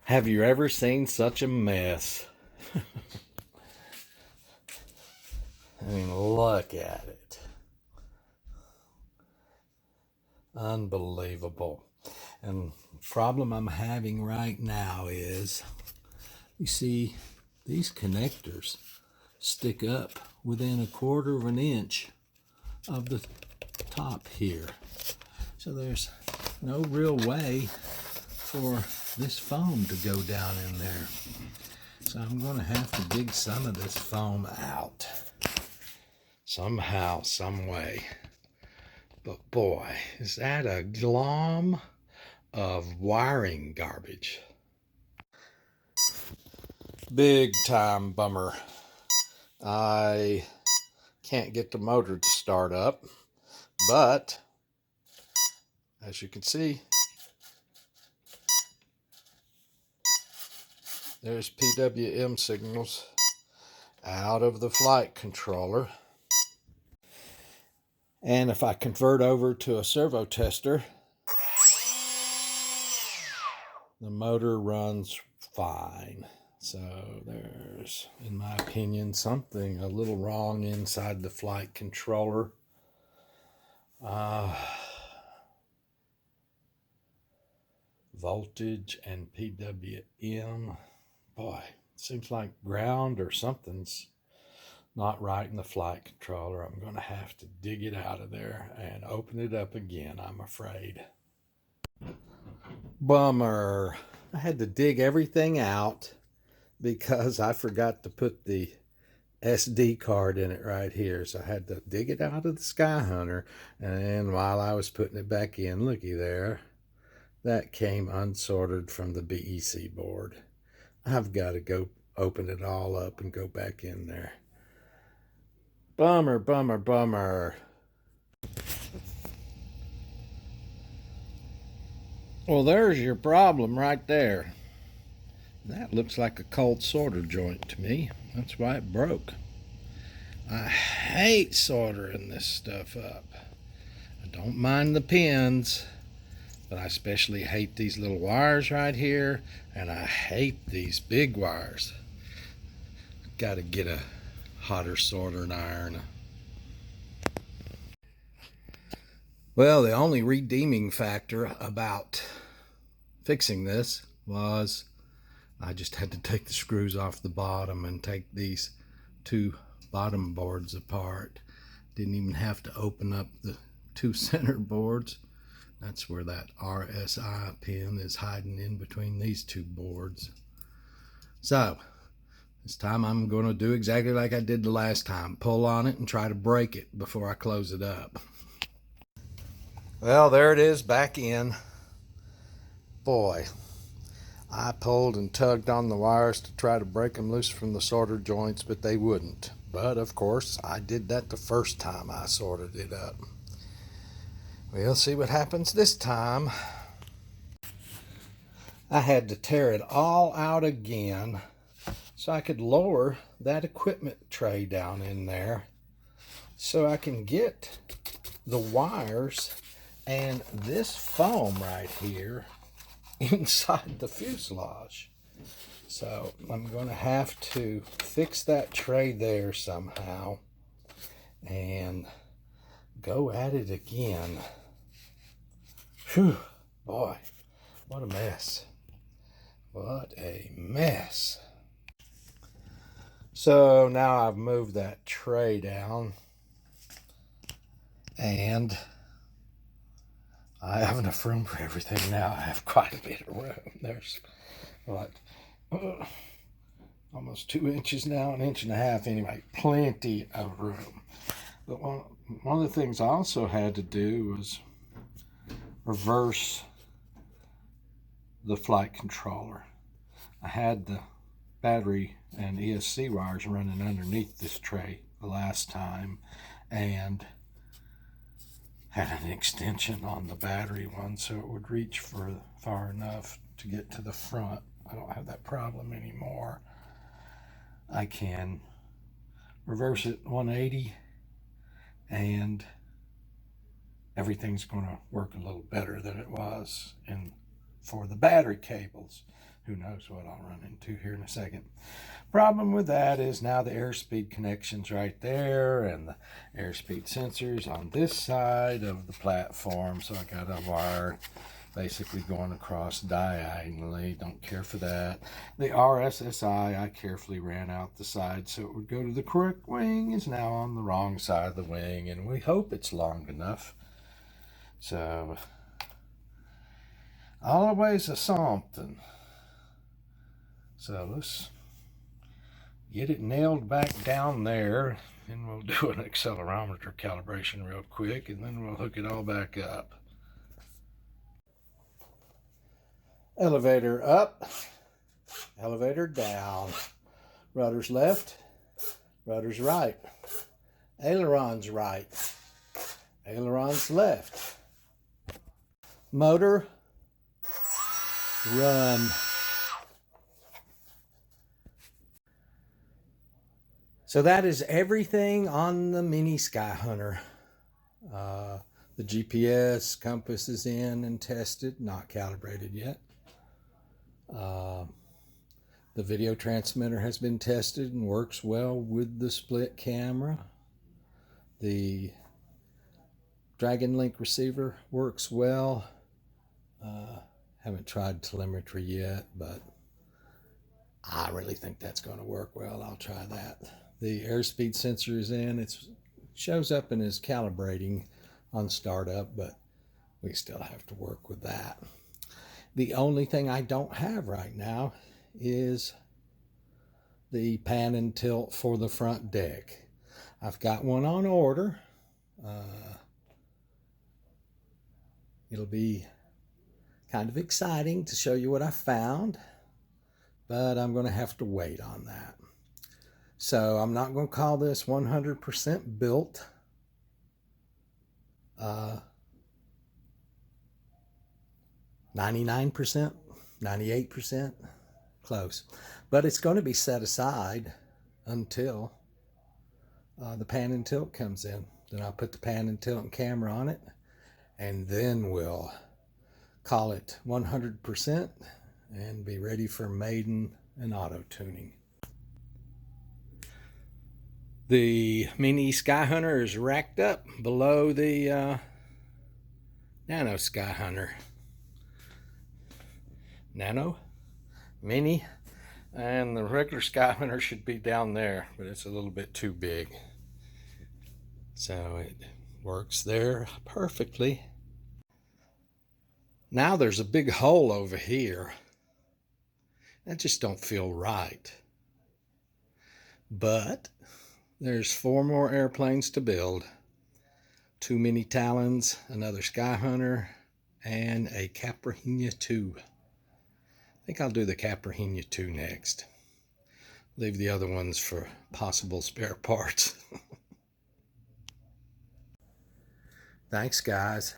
Have you ever seen such a mess? I mean, look at it. Unbelievable. And the problem I'm having right now is, you see, these connectors stick up within 1/4 of an inch of the top here. So there's no real way for this foam to go down in there. So I'm going to have to dig some of this foam out somehow, some way. But boy, is that a glom of wiring garbage. Big time bummer. I can't get the motor to start up, but as you can see, there's PWM signals out of the flight controller. And if I convert over to a servo tester, the motor runs fine. So there's, in my opinion, something a little wrong inside the flight controller. Voltage and PWM. Boy, seems like ground or something's not right in the flight controller. I'm going to have to dig it out of there and open it up again, I'm afraid. Bummer. I had to dig everything out because I forgot to put the SD card in it right here. So I had to dig it out of the Skyhunter. And while I was putting it back in, looky there, that came unsorted from the BEC board. I've got to go open it all up and go back in there. Bummer, bummer, bummer. Well, there's your problem right there. That looks like a cold solder joint to me. That's why it broke. I hate soldering this stuff up. I don't mind the pins, but I especially hate these little wires right here, and I hate these big wires. Got to get a hotter soldering iron. Well, the only redeeming factor about fixing this was I just had to take the screws off the bottom and take these 2 bottom boards apart. Didn't even have to open up the 2 center boards. That's where that RSI pin is hiding in between these 2 boards. So this time I'm going to do exactly like I did the last time. Pull on it and try to break it before I close it up. Well, there it is back in. Boy, I pulled and tugged on the wires to try to break them loose from the solder joints, but they wouldn't. But of course, I did that the first time I soldered it up. We'll see what happens this time. I had to tear it all out again so I could lower that equipment tray down in there so I can get the wires and this foam right here inside the fuselage. So I'm going to have to fix that tray there somehow and go at it again. Whew, boy, what a mess. What a mess. So now I've moved that tray down and I have enough room for everything now. I have quite a bit of room. There's what, almost 2 inches now, 1.5 inches anyway. Plenty of room. But one of the things I also had to do was reverse the flight controller. I had the battery and ESC wires running underneath this tray the last time, and had an extension on the battery one so it would reach for far enough to get to the front. I don't have that problem anymore. I can reverse it 180 and everything's going to work a little better than it was for the battery cables. who knows what I'll run into here in a second. Problem with that is now the airspeed connection's right there and the airspeed sensors on this side of the platform. So I got a wire basically going across diagonally. Don't care for that. The RSSI I carefully ran out the side so it would go to the correct wing is now on the wrong side of the wing, and we hope it's long enough. So always a something. So let's get it nailed back down there, and we'll do an accelerometer calibration real quick, and then we'll hook it all back up. Elevator up, elevator down, rudders left, rudders right, ailerons right, ailerons left, motor run. So that is everything on the mini Skyhunter. The GPS compass is in and tested, not calibrated yet. The video transmitter has been tested and works well with the split camera. The Dragon Link receiver works well. Haven't tried telemetry yet, but I really think that's going to work well. I'll try that. The airspeed sensor is in. It shows up and is calibrating on startup, but we still have to work with that. The only thing I don't have right now is the pan and tilt for the front deck. I've got one on order. It'll be kind of exciting to show you what I found, but I'm going to have to wait on that. So I'm not going to call this 100% built. 99%, 98%, close. But it's going to be set aside until the pan and tilt comes in. Then I'll put the pan and tilt and camera on it, and then we'll call it 100% and be ready for maiden and auto tuning. The mini Skyhunter is racked up below the Nano Skyhunter. Nano, mini, and the regular Skyhunter should be down there, but it's a little bit too big. So it works there perfectly. Now there's a big hole over here. That just don't feel right. But there's 4 more airplanes to build. 2 mini Talons, another Skyhunter, and a Caprahina 2. I think I'll do the Caprahina 2 next. Leave the other ones for possible spare parts. Thanks, guys.